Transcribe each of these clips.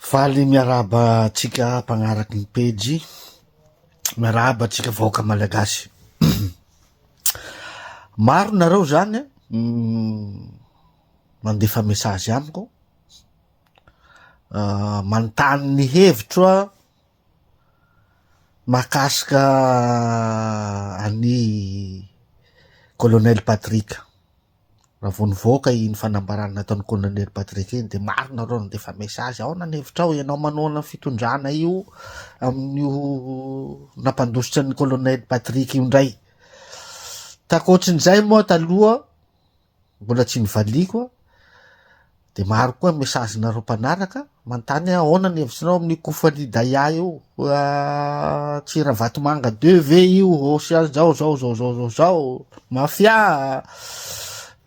Faly miaraba tsika mpagnaraky ny pejy, miaraba tsika vahoaka malagasy. Maro nareo zany mandefa mesazy amiko, manontany ny hevitro mahakasika any Colonel Patrick. Raha vao nivoaka iny fanambarana nataon'ny Colonel Patrick iny, de maro nareo nandefa mesazy, ao na hevitrao ianao manoana fitondrana io amin'io nampandositra ny Colonel Patrick io ndray. Takoatrin'izay moa taloha mbola tsy nivaliko, de maro koa mesazy nareo mpanaraka manontany ahoana ny hevitrinao amin'ny KOUFALI DAYA io, tsy raha vatomanga 2 ve io, zao mafia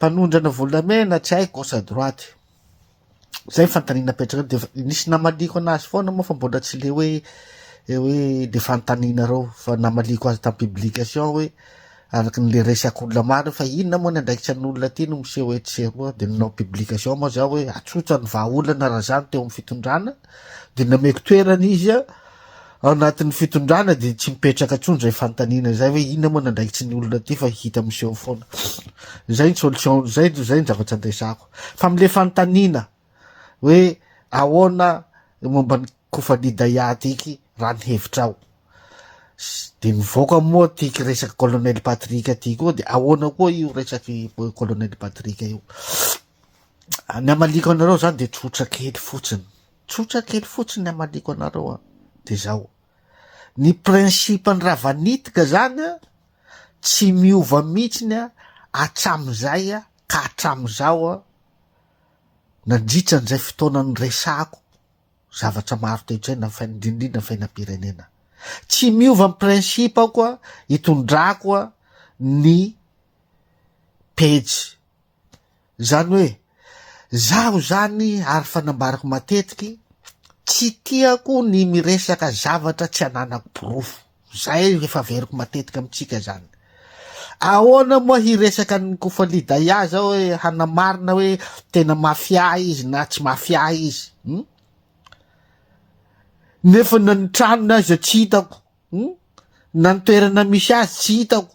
mpanondrana volamena tsy haiko gauche à droite. Zay fantanina petraka de nisy namaliko anazy foana moa fa mbola tsy le hoe de fantaninareo, fa namaliko azy tam publication hoe araky le resak'olona maro fa inona moa ny andraikitsy an'olona ty no miseho etseroa, de nanao publication moa zao hoe atsotra ny vahaolana raha zany teo amin'ny fitondrana, de nameko toerana izy ao anatin'ny fitondrana de tsy mipetraka tsony zay fantanina zay hoe inona moa nandraikitsy ny olona ty fa hita miseho foana. Zay ny solution, zay ny zavatra andresako. Fa amile fantanina hoe ahoana momba ny KOUFALI DAYA tiky raha ny hevitrao, de nivoaka moa tiky resaky Colonel Patrick ty koa, de ahoana koa io resaky Colonel Patrick io. Ny amaliko anareo zany de tsotra kely fotsiny ny amaliko anareo de zao: ny principe ny raha vanitika zany tsy miova mihitsiny atramizay ka atramizao nandritra n'izay fotoana ny resako zavatra maro teotray na indrindrindra fiainam-pirenena. Tsy miova ny principe koa hitondrako ny pejy. Zany hoe zaho zany ary fanambarako matetiky tsy tiako ny miresaka zavatra tsy ananako porofo. Zay efa veriko matetika amitsika zany. Ahoana moa hiresaka ny KOUFALI DAYA zao hoe hanamarina hoe tena mafia izy na tsy mafia izy, nefa na ny tranony azy tsy hitako, na ny toerana misy azy tsy hitako.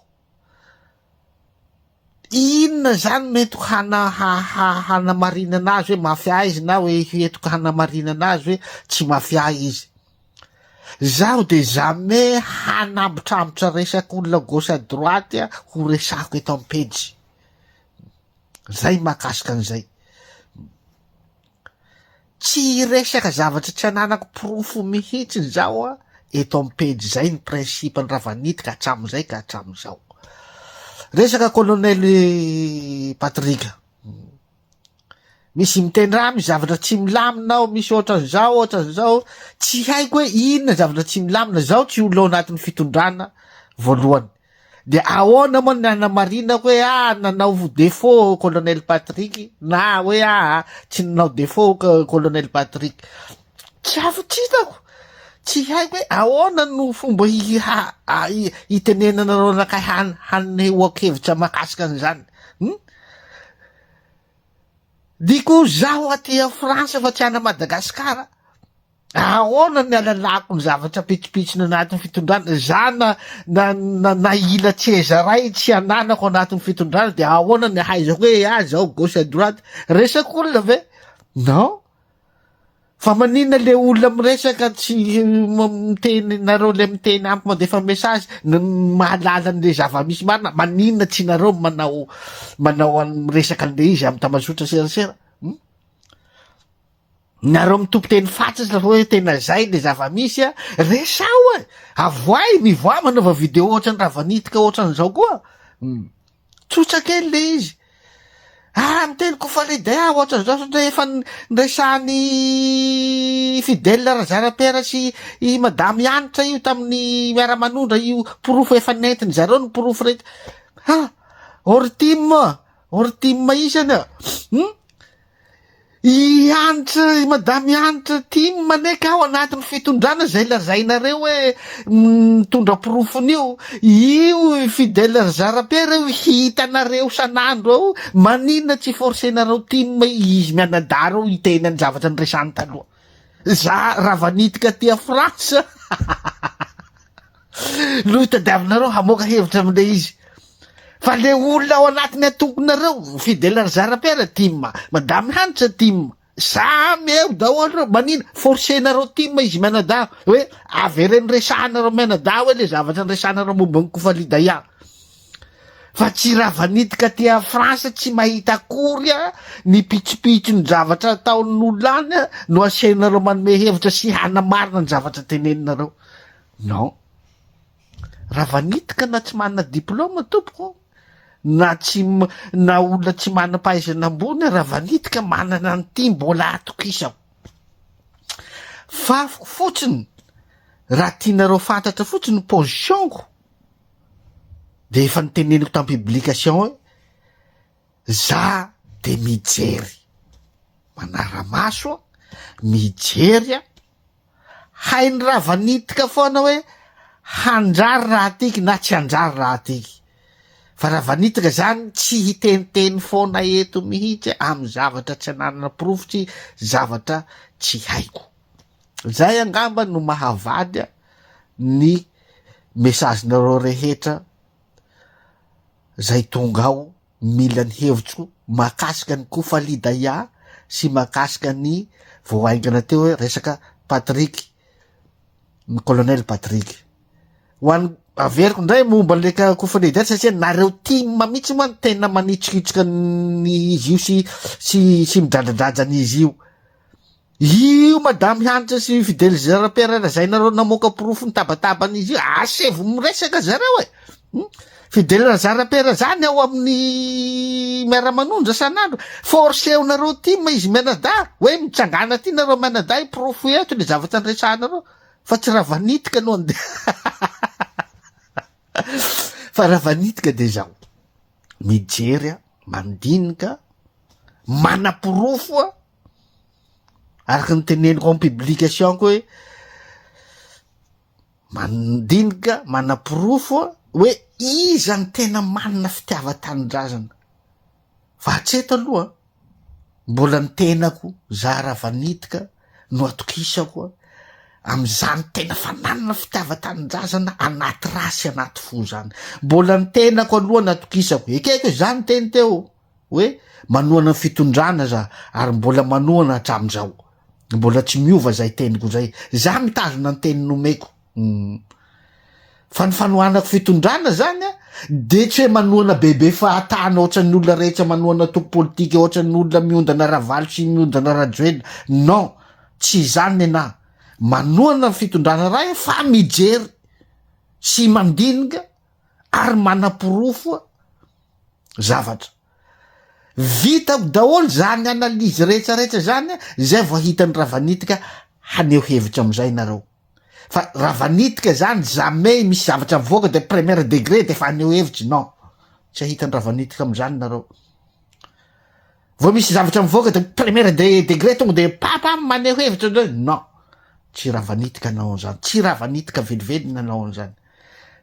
Inona zany metiko hanamarina anazy hoe mafia izy na hoe entiko hanamarina anazy hoe tsy mafia izy. Zaho de jamais hanambotrambotra resaky olona gauche à droite ho resako eto am-pejy. Zay mahakasika an'izay. Tsy resaka zavatra tsy ananako porofo mihitsy zao eto am-pejy. Zay ny principe ny raha vanitika hatramizay ka hatramizao. Resaka Colonel Patrick, misy mitendra misy zavatra tsy milamina ao, misy ohatran'izao, tsy haiko hoe inona zavatra tsy milamina, zao tsy olo ao anatin'ny fitondrana voalohany. De ahoana moa ny hanamarina hoe nanao défaut Colonel Patrick, na hoe tsy nanao défaut Colonel Patrick. Tsy avy tsy hitako, tsy haiko hoe ahoana no fomba hitenenanareo anakay hanehoako hevitra mahakasika an'izany. Diko zaho aty a Frantsa fa tsy ana Madagasikara, ahoana ny alalako ny zavatra pitsopitsony anatin'ny fitondrana, za na ila tsezaray tsy ananako anatin'ny fitondrana, de ahoana ny haizako hoe zao gauche à droite, resaky olona ve? Non. Fa manina le olona miresaka tsy miteny nareo le miteny ampy mandefa mesazy mahalala an'le zava-misy marina, manina tsy nareo manao miresaka an'le izy amy tamazotra serasera. Nareo mitompo teny fatsy hoe tena zay le zava-misy resao avoay mivoa manaova video ohatrany raha vanitika ohatran'izao koa. Tsotra kely le izy. Miteny KOUFALI DAYA ohatran'izao efa niresany Fidèle Razarapera sy madame Anitra io tamin'ny miara-manondra io porofo efa nentiny zareo ny porofo rehetra. Ortim isany Anitra, madame Anitra team maneka ao anatin'ny fitondrana zay lazainareo hoe mitondra porofon'io. Io Fidèle Razarapera io hitanareo sanandro ao, manina tsy forcenareo team izy mianadaro itenany zavatra nyresany taloha. za ravanitika tia Frantsa no hitadiavinareo hamoaka hevitra amindray izy fa le olona ao anatiny atokonareo fidèle razarapera tima madamy hanitra tima samy eo daholo reo manina forcenareo tima izy menada hoe avereny resanareo menada hoe le zavatra nresanareo momba ny KOUFALI DAYA fa tsy ravanitika tia Frantsa tsy mahita akory a ny pitsopitso ny zavatra ataon'olona any a no asenareo manome hevitra sy hanamarina ny zavatra teneninareo non ravanitika na tsy manana diplôma tompoko na tsy na olona tsy manam-pahaizana ambony ravanitika manana an'ity mbola atokisako fa fotsiny raha tianareo fantatra fotsiny positionko de efa niteneniko tam publication hoe za de mijery manara-maso mijery a hainy ravanitika foana hoe hanjary raha tiky na tsy hanjary raha tiky fa ravanitika zany tsy hiteniteny foana eto mihitsy amy zavatra tsy ananana porofitsy zavatra tsy haiko zay angamba no mahavady ny mesazinareo rehetra zay tonga ao mila ny hevitro mahakasika ny KOUFALI DAYA sy mahakasika ny voaingana teo hoe resaka Patrick ny colonel Patrick ho any averiko ndray momba leka KOUFALI DAYA satria nareo tima mihitsy moa tena manitsikitrika ny izy io sy midradradrajan'izy io madamy hanitra sy fidèle zarapera zay nareo namoaka porofo ny tabataban'izy io asevo miresaka zareo fidèle zarapera zany ao amin'ny miara-manondra sanandro forcéonareo tima izy menada hoe mitsangana ty nareo menada porofo eto le zavatra nresanareo fa tsy ravanitika no ande fa ravanitika de zao mijery mandinika manaporofo araky ny teneniko am publication ko hoe mandinika manaporofo hoe iza ny tena manana fitiava-tanindrazana fa hatreto aloha mbola ny tenako za ravanitika no atokisako am'izany tena fananana fitiava-tanindrazana anaty rasy anaty fo zany mbola ny tenako aloha natokisako ekeko zany teny teo hoe manoana ny fitondrana za ary mbola manoana hatram'izao mbola tsy miova zay teniko zay za mitazona ny teny nomeko fa ny fanoanako fitondrana zany a de tsy hoe manoana bebe fahatana ohatran'ny olona rehetra manoana topo politika ohatran'ny olona miondana ravaly sy miondana rajoena non tsy zany nenahy manoana fitondrana raha fa mijery sy mandinika ary manaporofo zavatra vita daholo zany analizy rehetrarehetra zany zay vao hitany ravanitika haneho hevitra am'izay nareo fa ravanitika zany jamais misy zavatra mivoaka de premier degré de fa haneho hevitry non tsy ahitany ravanitika am'izany nareo vao misy zavatra mivoaka de premier degré tonga de papa maneho hevitra non tsy ravanitika nanao an'izany tsy ravanitika velively nanao an'izany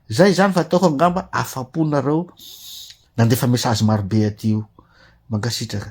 zay zany fa ataoko angamba afaponareo nandefa mesazy marobe atio mankasitraka